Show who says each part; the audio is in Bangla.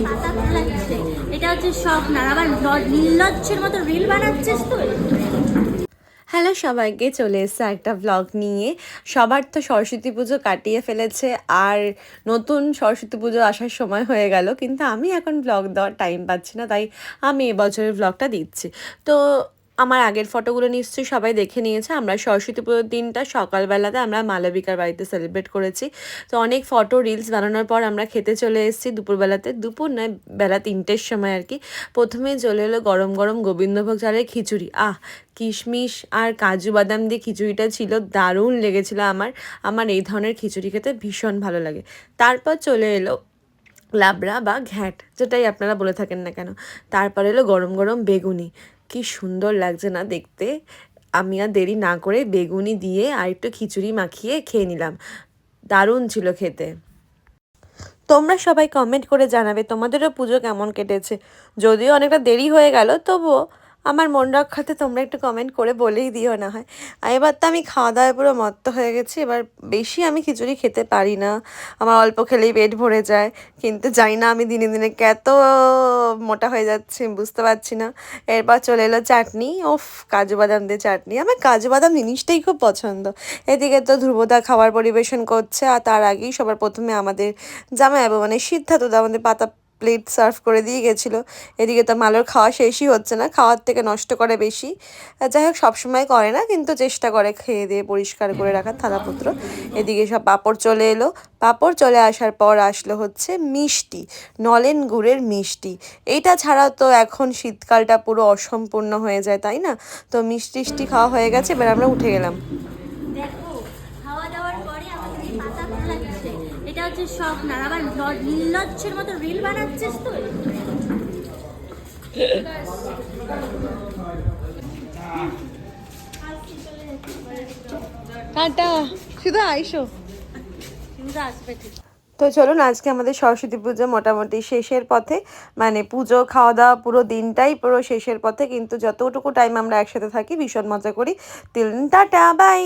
Speaker 1: পাতা ফেলাচ্ছে, এটা হচ্ছে শখ না। আবার নির্লজ্জের মতো রিল বানাচ্ছিস তুই।
Speaker 2: হ্যালো সবাইকে, চলে এসছে একটা ব্লগ নিয়ে। সবার তো সরস্বতী পুজো কাটিয়ে ফেলেছে, আর নতুন সরস্বতী পুজো আসার সময় হয়ে গেল, কিন্তু আমি এখন ব্লগ দেওয়ার টাইম পাচ্ছি না, তাই আমি এবছরের ব্লগটা দিচ্ছি। তো আমার আগের ফটোগুলো নিশ্চয়ই সবাই দেখে নিয়েছে। আমরা সরস্বতী পুজোর দিনটা সকালবেলাতে আমরা মালবিকার বাড়িতে সেলিব্রেট করেছি। তো অনেক ফটো রিলস বানানোর পর আমরা খেতে চলে এসেছি দুপুরবেলাতে, দুপুর নয় বেলা 3টের সময় আর কি। প্রথমেই চলে এলো গরম গরম গোবিন্দভোগ চালের খিচুড়ি। কিশমিশ আর কাজু বাদাম দিয়ে খিচুড়িটা ছিল, দারুণ লেগেছিল আমার। আমার এই ধরনের খিচুড়ি খেতে ভীষণ ভালো লাগে। তারপর চলে এলো লাবড়া বা ঘ্যাট, যেটাই আপনারা বলে থাকেন না কেন। তারপর এলো গরম গরম বেগুনি। কি সুন্দর লাগছে না দেখতে। আমি আর দেরি না করে বেগুনি দিয়ে আর একটু খিচুড়ি মাখিয়ে খেয়ে নিলাম। দারুণ ছিল খেতে। তোমরা সবাই কমেন্ট করে জানাবে তোমাদেরও পুজো কেমন কেটেছে। যদিও অনেকটা দেরি হয়ে গেল, তবুও আমার মন রক্ষাতে তোমরা একটু কমেন্ট করে বলেই দিও না হয়। আর এবার তো আমি খাওয়া দাওয়ায় পুরো মত্ত হয়ে গেছি। এবার বেশি আমি খিচুড়ি খেতে পারি না, আমার অল্প খেলেই পেট ভরে যায়। কিন্তু জানি না আমি দিনে দিনে কত মোটা হয়ে যাচ্ছি, বুঝতে পারছি না। এরপর চলে এলো চাটনি। ওফ, কাজু বাদাম দিয়ে চাটনি, আমার কাজু বাদাম জিনিসটাই খুব পছন্দ। এদিকে তো ধ্রুবদা খাবার পরিবেশন করছে, আর তার আগেই সবার প্রথমে আমাদের জামাইবাবু মানে সিদ্ধার্থদা আমাদের পাতা প্লেট সার্ভ করে দিয়ে গেছিলো। এদিকে তো মালোর খাওয়া শেষই হচ্ছে না, খাওয়ার থেকে নষ্ট করে বেশি। যাই হোক, সবসময় করে না, কিন্তু চেষ্টা করে খেয়ে দিয়ে পরিষ্কার করে রাখার থালাপত্র। এদিকে সব পাঁপড় চলে এলো। পাঁপড় চলে আসার পর আসলো হচ্ছে মিষ্টি, নলেন গুড়ের মিষ্টি। এইটা ছাড়া তো এখন শীতকালটা পুরো অসম্পূর্ণ হয়ে যায়, তাই না? তো মিষ্টি খাওয়া হয়ে গেছে, এবার আমরা উঠে গেলাম।
Speaker 1: দেখো, খাওয়া দাওয়ার পরে আমাদের এই পাতা ফেলাচ্ছে, এটা হচ্ছে শখ না। আবার নির্লজ্জের মতো রিল বানাচ্ছিস তুই।
Speaker 2: টাটা, শুধু আইসো।
Speaker 1: কিন্তু আসবে ঠিক।
Speaker 2: তো চলুন, আজকে আমাদের সরস্বতী পুজো মোটামুটি শেষের পথে। মানে পুজো খাওয়া দাওয়া পুরো দিনটাই পুরো শেষের পথে, কিন্তু যতটুকু টাইম আমরা একসাথে থাকি ভীষণ মজা করি। তিল টাটা, বাই।